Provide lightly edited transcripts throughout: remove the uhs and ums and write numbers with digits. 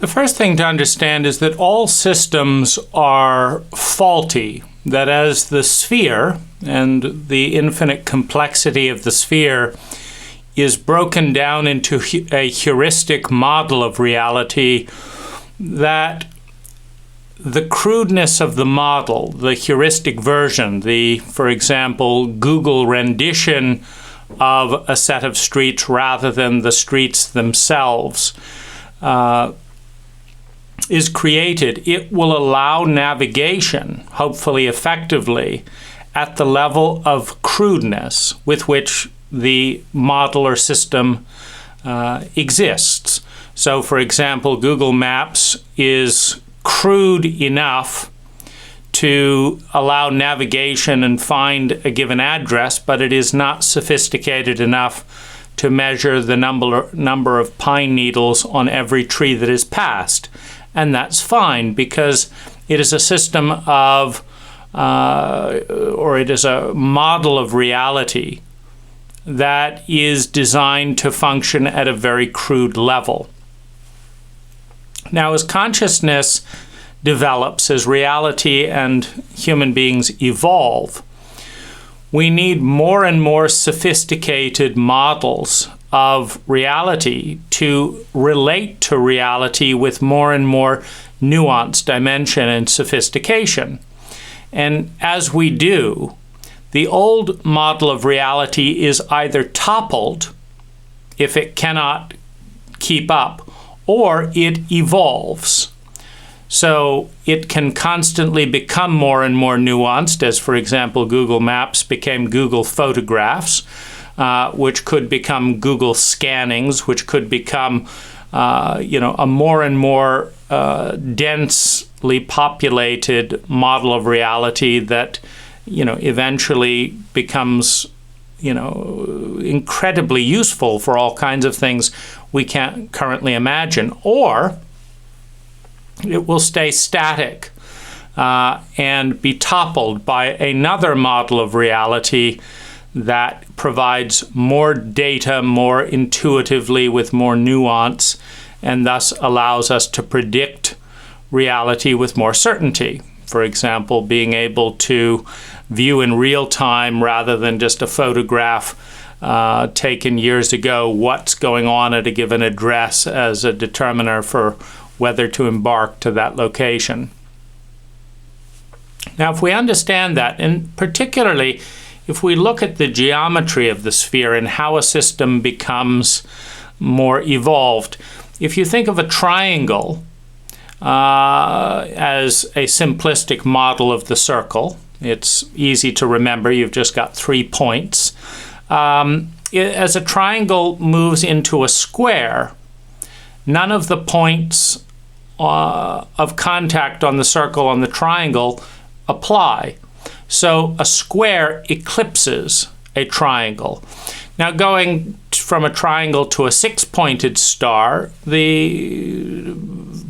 The first thing to understand is that all systems are faulty, that as the sphere and the infinite complexity of the sphere is broken down into a heuristic model of reality, that the crudeness of the model, the heuristic version, for example, Google rendition of a set of streets rather than the streets themselves, is created, it will allow navigation, hopefully effectively, at the level of crudeness with which the model or system exists. So, for example, Google Maps is crude enough to allow navigation and find a given address, but it is not sophisticated enough to measure the number of pine needles on every tree that is passed. And that's fine, because it is a system of, or it is a model of reality that is designed to function at a very crude level. Now, as consciousness develops, as reality and human beings evolve, we need more and more sophisticated models of reality to relate to reality with more and more nuance, dimension, and sophistication. And as we do, the old model of reality is either toppled if it cannot keep up, or it evolves. So it can constantly become more and more nuanced, as, for example, Google Maps became Google Photographs, which could become Google Scannings, which could become, a more and more densely populated model of reality that, eventually becomes, incredibly useful for all kinds of things we can't currently imagine. Or it will stay static and be toppled by another model of reality that provides more data more intuitively with more nuance, and thus allows us to predict reality with more certainty. For example, being able to view in real time rather than just a photograph taken years ago what's going on at a given address as a determiner for whether to embark to that location. Now, if we understand that, and particularly if we look at the geometry of the sphere and how a system becomes more evolved, if you think of a triangle as a simplistic model of the circle, it's easy to remember, you've just got 3 points. As a triangle moves into a square, none of the points of contact on the circle on the triangle apply. So a square eclipses a triangle. Now, going from a triangle to a 6-pointed star, the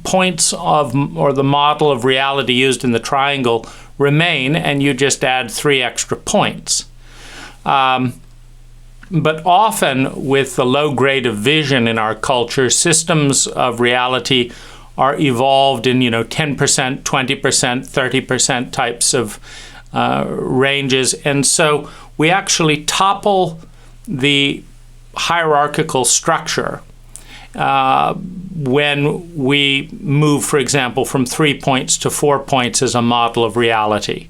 points of, or the model of reality used in the triangle remain, and you just add 3 extra points. But often, with the low grade of vision in our culture, systems of reality are evolved in, 10%, 20%, 30% types of ranges. And so we actually topple the hierarchical structure when we move, for example, from 3 points to 4 points as a model of reality.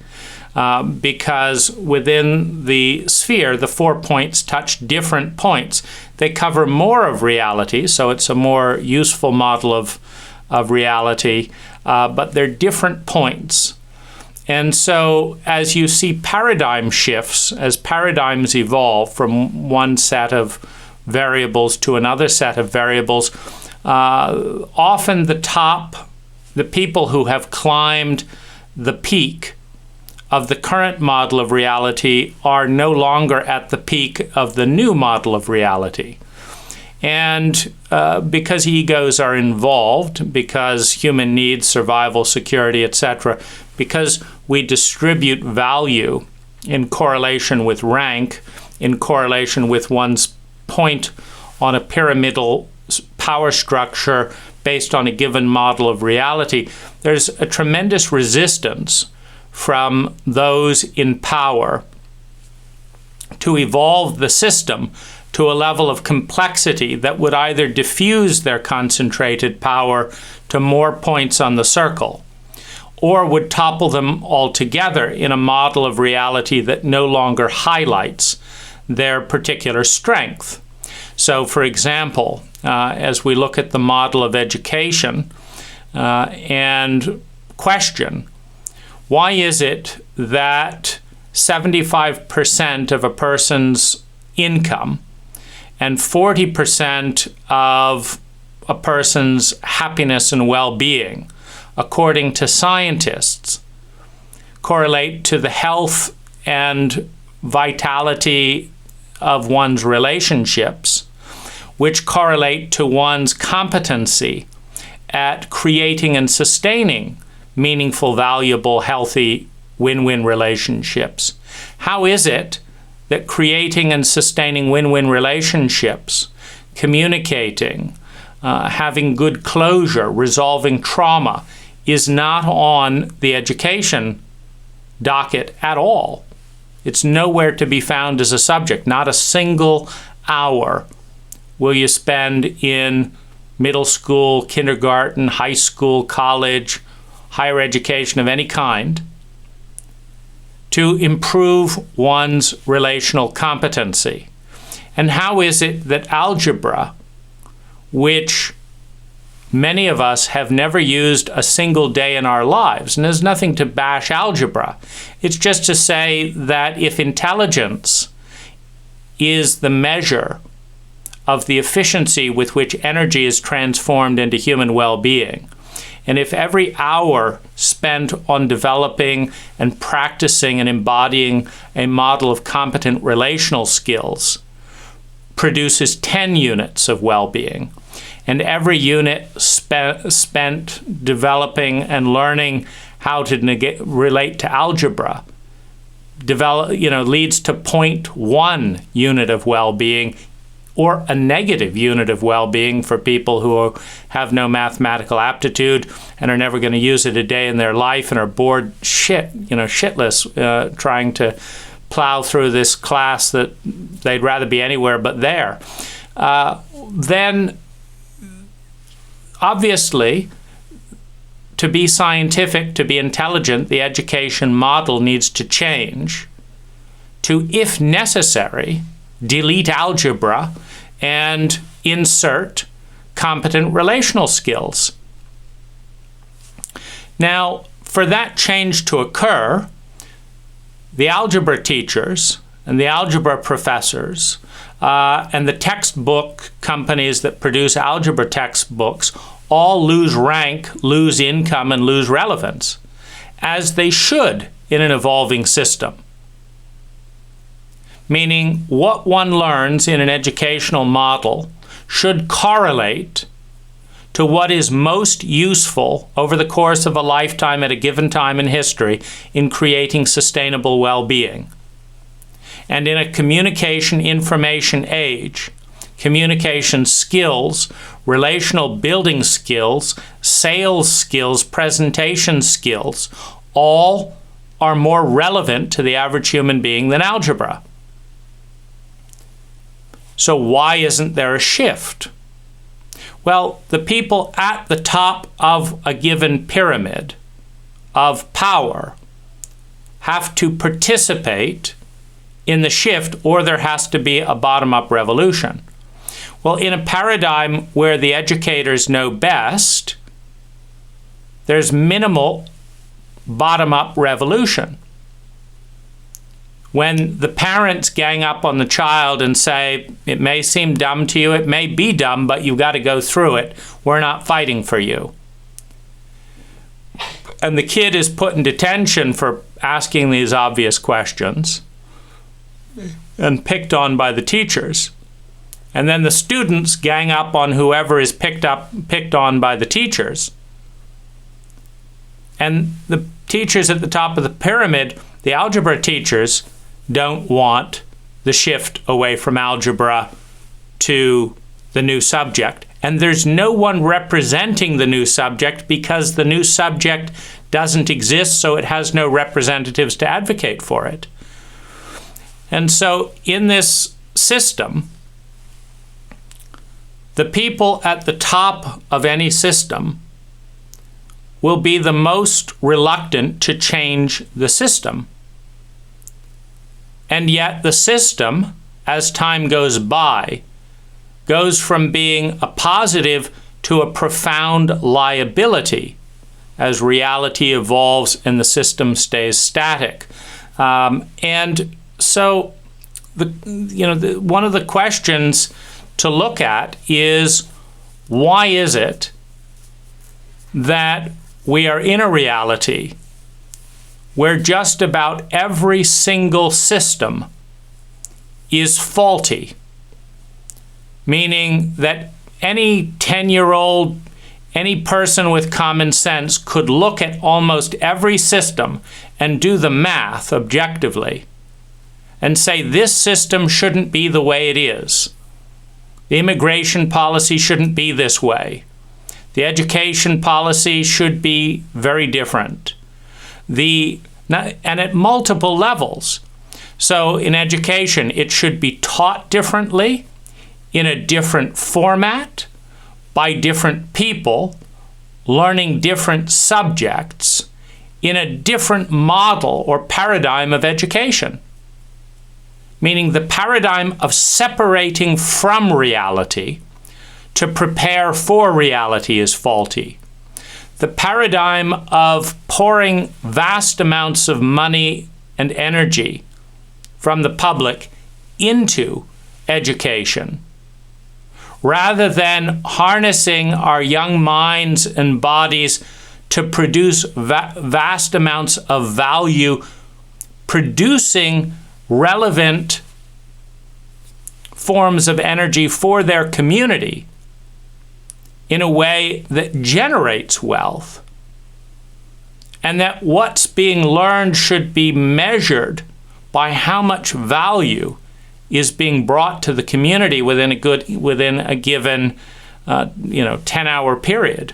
Because within the sphere, the 4 points touch different points. They cover more of reality, so it's a more useful model of reality, but they're different points. And so as you see paradigm shifts, as paradigms evolve from one set of variables to another set of variables, often the people who have climbed the peak of the current model of reality are no longer at the peak of the new model of reality. And because egos are involved, because human needs, survival, security, etc., because we distribute value in correlation with rank, in correlation with one's point on a pyramidal power structure based on a given model of reality, there's a tremendous resistance from those in power to evolve the system to a level of complexity that would either diffuse their concentrated power to more points on the circle, or would topple them altogether in a model of reality that no longer highlights their particular strength. So, for example, as we look at the model of education and question, why is it that 75% of a person's income and 40% of a person's happiness and well-being, according to scientists, correlate to the health and vitality of one's relationships, which correlate to one's competency at creating and sustaining meaningful, valuable, healthy, win-win relationships? How is it that creating and sustaining win-win relationships, communicating, having good closure, resolving trauma, is not on the education docket at all? It's nowhere to be found as a subject. Not a single hour will you spend in middle school, kindergarten, high school, college, higher education of any kind to improve one's relational competency. And how is it that algebra, which many of us have never used a single day in our lives, and there's nothing to bash algebra, it's just to say that if intelligence is the measure of the efficiency with which energy is transformed into human well-being, and if every hour spent on developing and practicing and embodying a model of competent relational skills produces 10 units of well-being, and every unit spent developing and learning how to relate to algebra leads to 0.1 unit of well-being, or a negative unit of well-being for people who have no mathematical aptitude and are never going to use it a day in their life and are bored shitless trying to plow through this class that they'd rather be anywhere but there. Then, obviously, to be scientific, to be intelligent, the education model needs to change to, if necessary, delete algebra and insert competent relational skills. Now, for that change to occur, the algebra teachers and the algebra professors and the textbook companies that produce algebra textbooks all lose rank, lose income, and lose relevance, as they should in an evolving system. Meaning, what one learns in an educational model should correlate to what is most useful over the course of a lifetime at a given time in history in creating sustainable well-being. And in a communication information age, communication skills, relational building skills, sales skills, presentation skills, all are more relevant to the average human being than algebra. So why isn't there a shift? Well, the people at the top of a given pyramid of power have to participate in the shift, or there has to be a bottom-up revolution. Well, in a paradigm where the educators know best, there's minimal bottom-up revolution. When the parents gang up on the child and say, it may seem dumb to you, it may be dumb, but you've got to go through it. We're not fighting for you. And the kid is put in detention for asking these obvious questions and picked on by the teachers. And then the students gang up on whoever is picked on by the teachers. And the teachers at the top of the pyramid, the algebra teachers, don't want the shift away from algebra to the new subject, and there's no one representing the new subject because the new subject doesn't exist, so it has no representatives to advocate for it. And so in this system, the people at the top of any system will be the most reluctant to change the system. And yet the system, as time goes by, goes from being a positive to a profound liability as reality evolves and the system stays static. And so one of the questions to look at is, why is it that we are in a reality where just about every single system is faulty? Meaning that any 10-year-old, any person with common sense could look at almost every system and do the math objectively and say this system shouldn't be the way it is. The immigration policy shouldn't be this way. The education policy should be very different. And at multiple levels. So in education, it should be taught differently, in a different format, by different people, learning different subjects, in a different model or paradigm of education. Meaning the paradigm of separating from reality to prepare for reality is faulty. The paradigm of pouring vast amounts of money and energy from the public into education, rather than harnessing our young minds and bodies to produce vast amounts of value, producing relevant forms of energy for their community in a way that generates wealth, and that what's being learned should be measured by how much value is being brought to the community within a given 10-hour period,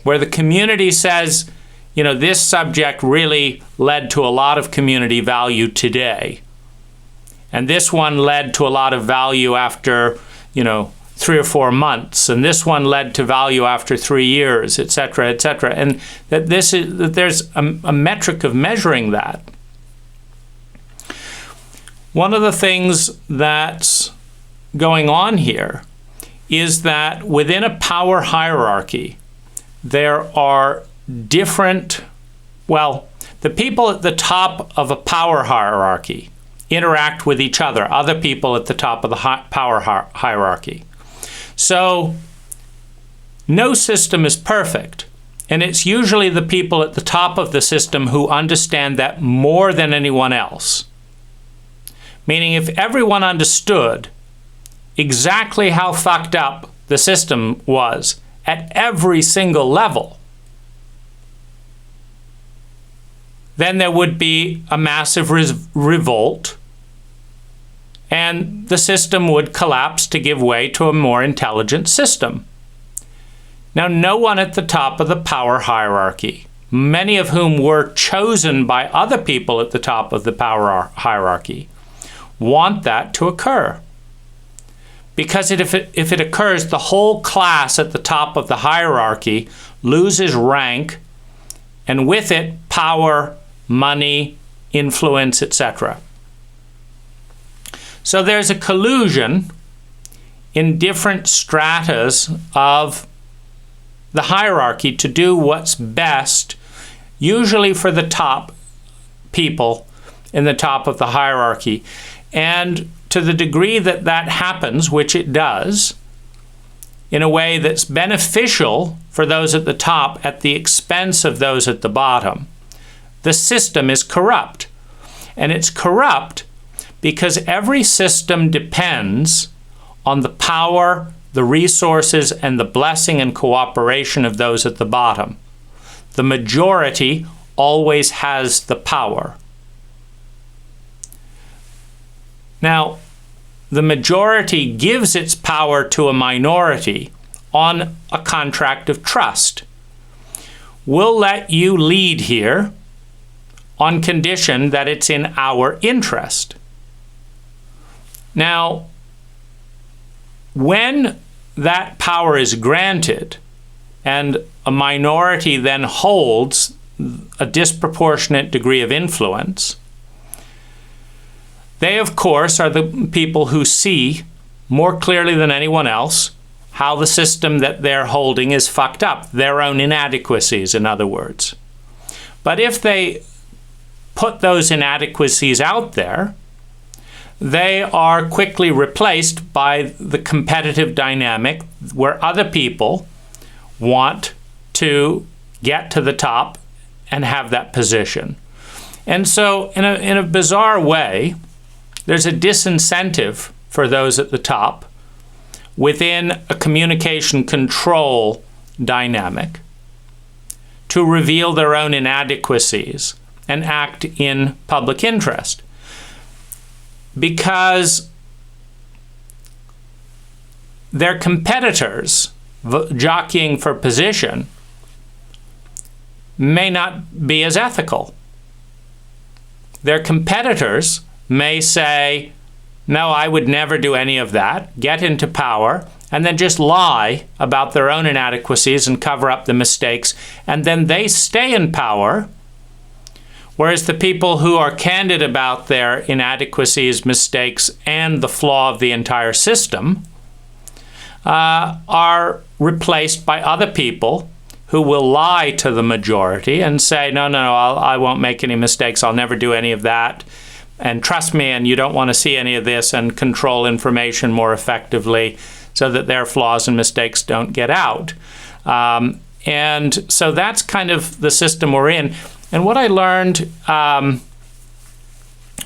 where the community says, this subject really led to a lot of community value today, and this one led to a lot of value after 3 or 4 months, and this one led to value after 3 years, etc., etc., and that there's a metric of measuring that. One of the things that's going on here is that within a power hierarchy, there are different, the people at the top of a power hierarchy interact with each other people at the top of the power hierarchy. So no system is perfect, and it's usually the people at the top of the system who understand that more than anyone else. Meaning if everyone understood exactly how fucked up the system was at every single level, then there would be a massive revolt, and the system would collapse to give way to a more intelligent system. Now, no one at the top of the power hierarchy, many of whom were chosen by other people at the top of the power hierarchy, want that to occur. Because if it occurs, the whole class at the top of the hierarchy loses rank, and with it, power, money, influence, etc. So there's a collusion in different stratas of the hierarchy to do what's best, usually for the top people in the top of the hierarchy. And to the degree that that happens, which it does, in a way that's beneficial for those at the top at the expense of those at the bottom, the system is corrupt. And it's corrupt because every system depends on the power, the resources, and the blessing and cooperation of those at the bottom. The majority always has the power. Now, the majority gives its power to a minority on a contract of trust. We'll let you lead here on condition that it's in our interest. Now, when that power is granted and a minority then holds a disproportionate degree of influence, they, of course, are the people who see more clearly than anyone else how the system that they're holding is fucked up, their own inadequacies, in other words. But if they put those inadequacies out there, they are quickly replaced by the competitive dynamic where other people want to get to the top and have that position. And so in a bizarre way, there's a disincentive for those at the top within a communication control dynamic to reveal their own inadequacies and act in public interest. Because their competitors jockeying for position may not be as ethical. Their competitors may say, no, I would never do any of that, get into power, and then just lie about their own inadequacies and cover up the mistakes, and then they stay in power, whereas the people who are candid about their inadequacies, mistakes, and the flaw of the entire system are replaced by other people who will lie to the majority and say, no, I won't make any mistakes, I'll never do any of that, and trust me, and you don't want to see any of this, and control information more effectively so that their flaws and mistakes don't get out. And so that's kind of the system we're in. And what I learned, I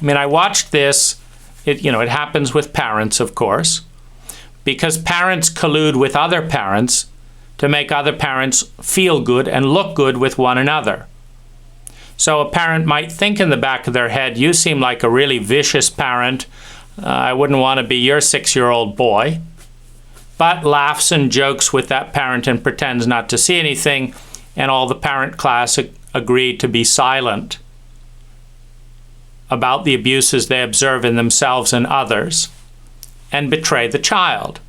watched this, it happens with parents, of course, because parents collude with other parents to make other parents feel good and look good with one another. So a parent might think in the back of their head, you seem like a really vicious parent. I wouldn't want to be your 6-year-old boy. But laughs and jokes with that parent and pretends not to see anything, and all the parent class agree to be silent about the abuses they observe in themselves and others and betray the child.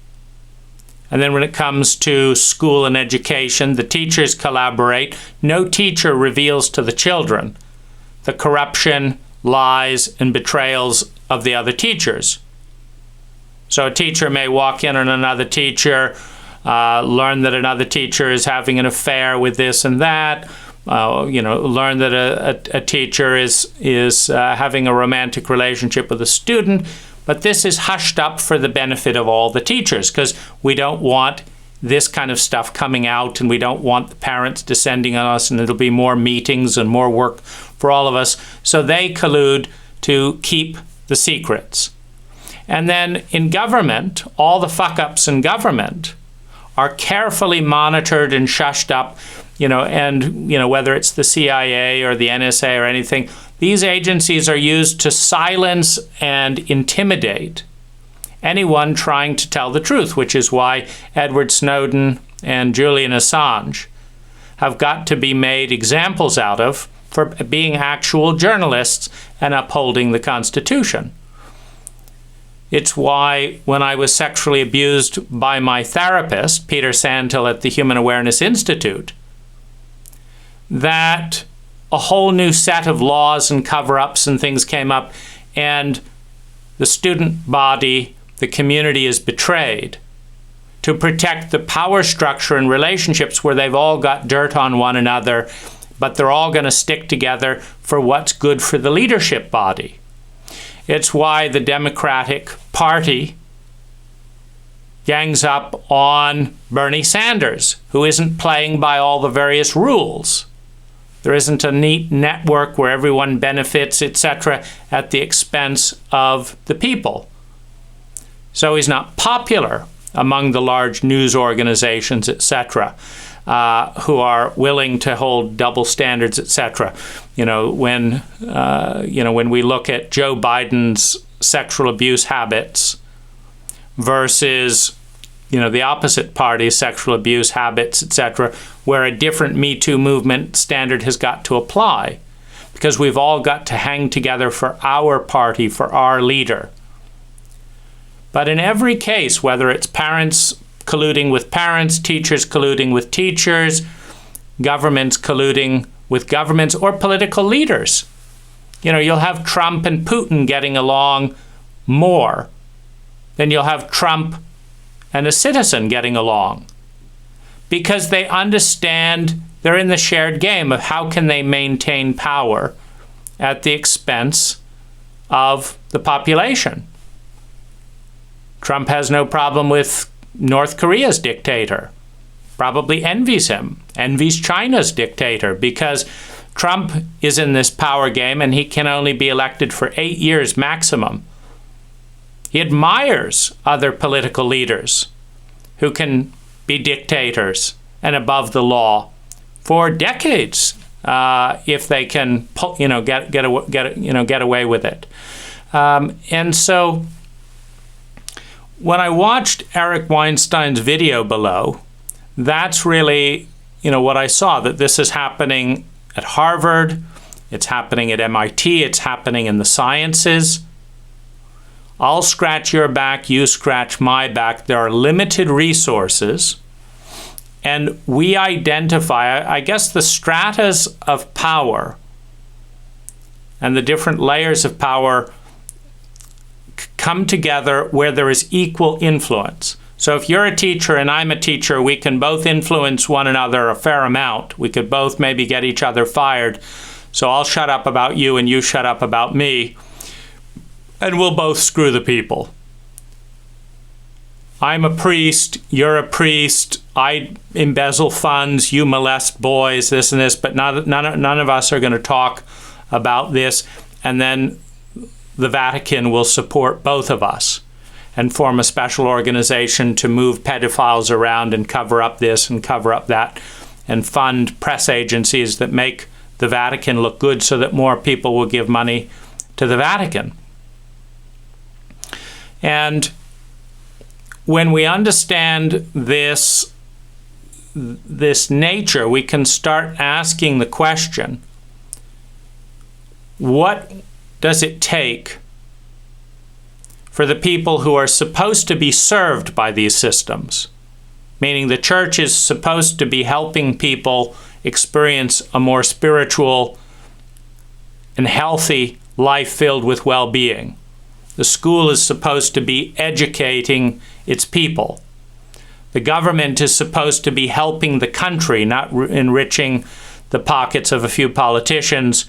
And then when it comes to school and education, the teachers collaborate. No teacher reveals to the children the corruption, lies, and betrayals of the other teachers. So a teacher may walk in on another teacher, learn that another teacher is having an affair with this and that, learn that a teacher is having a romantic relationship with a student. But this is hushed up for the benefit of all the teachers, because we don't want this kind of stuff coming out, and we don't want the parents descending on us, and it'll be more meetings and more work for all of us. So they collude to keep the secrets. And then in government, all the fuck-ups in government are carefully monitored and shushed up, whether it's the CIA or the NSA or anything, these agencies are used to silence and intimidate anyone trying to tell the truth, which is why Edward Snowden and Julian Assange have got to be made examples out of for being actual journalists and upholding the Constitution. It's why when I was sexually abused by my therapist, Peter Santil at the Human Awareness Institute, that a whole new set of laws and cover-ups and things came up, and the student body, the community is betrayed to protect the power structure and relationships where they've all got dirt on one another, but they're all going to stick together for what's good for the leadership body. It's why the Democratic Party gangs up on Bernie Sanders, who isn't playing by all the various rules. There isn't a neat network where everyone benefits, etc., at the expense of the people. So he's not popular among the large news organizations, etc., who are willing to hold double standards, etc. When we look at Joe Biden's sexual abuse habits versus the opposite party, sexual abuse, habits, etc., where a different Me Too movement standard has got to apply, because we've all got to hang together for our party, for our leader. But in every case, whether it's parents colluding with parents, teachers colluding with teachers, governments colluding with governments, or political leaders, you'll have Trump and Putin getting along more than you'll have Trump and a citizen getting along, because they understand they're in the shared game of how can they maintain power at the expense of the population. Trump has no problem with North Korea's dictator, probably envies him, envies China's dictator, because Trump is in this power game and he can only be elected for 8 years maximum. He admires other political leaders who can be dictators and above the law for decades if they can, get away with it. And so, when I watched Eric Weinstein's video below, that's really, what I saw, that this is happening at Harvard, it's happening at MIT, it's happening in the sciences. I'll scratch your back, you scratch my back. There are limited resources, and we identify, I guess, the stratas of power and the different layers of power come together where there is equal influence. So if you're a teacher and I'm a teacher, we can both influence one another a fair amount. We could both maybe get each other fired. So I'll shut up about you and you shut up about me, and we'll both screw the people. I'm a priest, you're a priest, I embezzle funds, you molest boys, this and this, but none of us are going to talk about this, and then the Vatican will support both of us and form a special organization to move pedophiles around and cover up this and cover up that, and fund press agencies that make the Vatican look good so that more people will give money to the Vatican. And when we understand this nature, we can start asking the question, what does it take for the people who are supposed to be served by these systems, meaning the church is supposed to be helping people experience a more spiritual and healthy life filled with well-being. The school is supposed to be educating its people. The government is supposed to be helping the country, not enriching the pockets of a few politicians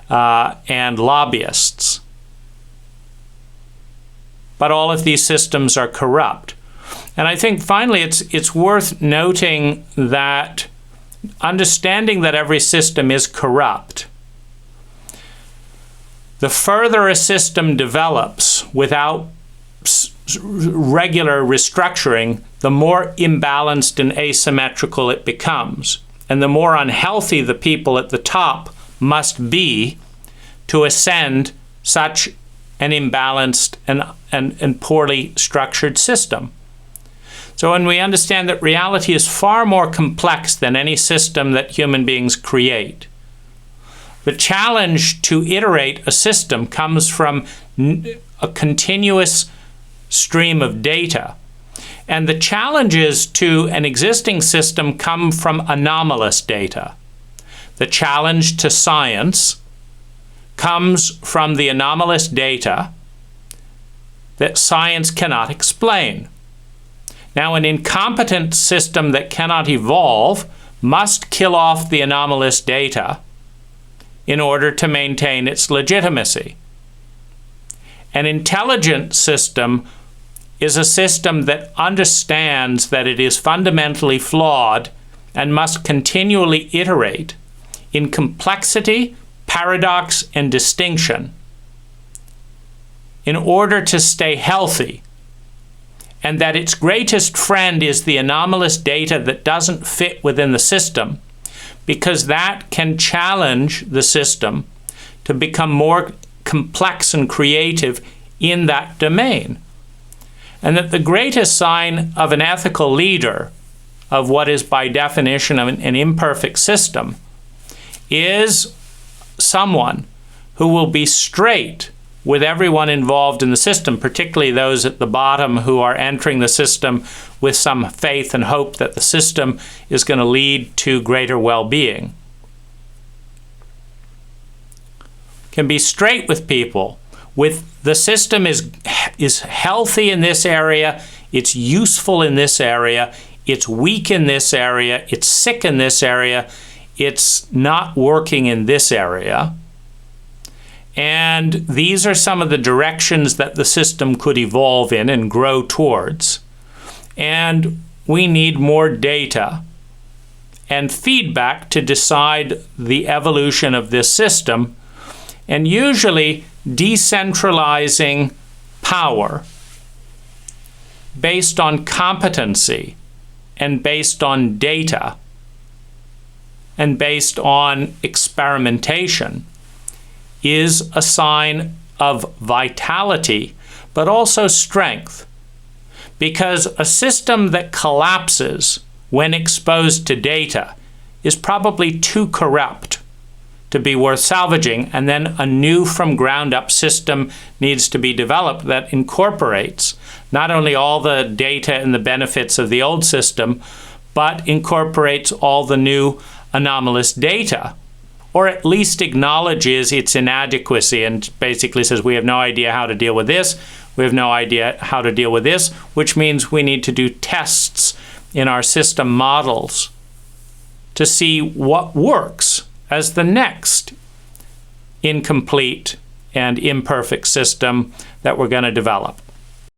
and lobbyists. But all of these systems are corrupt. And I think finally it's worth noting that understanding that every system is corrupt, the further a system develops without regular restructuring, the more imbalanced and asymmetrical it becomes. And the more unhealthy the people at the top must be to ascend such an imbalanced and poorly structured system. So when we understand that reality is far more complex than any system that human beings create, the challenge to iterate a system comes from a continuous stream of data. And the challenges to an existing system come from anomalous data. The challenge to science comes from the anomalous data that science cannot explain. Now, an incompetent system that cannot evolve must kill off the anomalous data in order to maintain its legitimacy. An intelligent system is a system that understands that it is fundamentally flawed and must continually iterate in complexity, paradox, and distinction in order to stay healthy, and that its greatest friend is the anomalous data that doesn't fit within the system, because that can challenge the system to become more complex and creative in that domain. and that the greatest sign of an ethical leader of what is by definition an imperfect system is someone who will be straight with everyone involved in the system, particularly those at the bottom who are entering the system with some faith and hope that the system is going to lead to greater well-being. Can be straight with people. With the system is healthy in this area, it's useful in this area, it's weak in this area, it's sick in this area, it's not working in this area. And these are some of the directions that the system could evolve in and grow towards. And we need more data and feedback to decide the evolution of this system, and usually decentralizing power based on competency and based on data and based on experimentation is a sign of vitality, but also strength. Because a system that collapses when exposed to data is probably too corrupt to be worth salvaging, and then a new from ground up system needs to be developed that incorporates not only all the data and the benefits of the old system, but incorporates all the new anomalous data, or at least acknowledges its inadequacy and basically says, we have no idea how to deal with this, we have no idea how to deal with this, which means we need to do tests in our system models to see what works as the next incomplete and imperfect system that we're going to develop.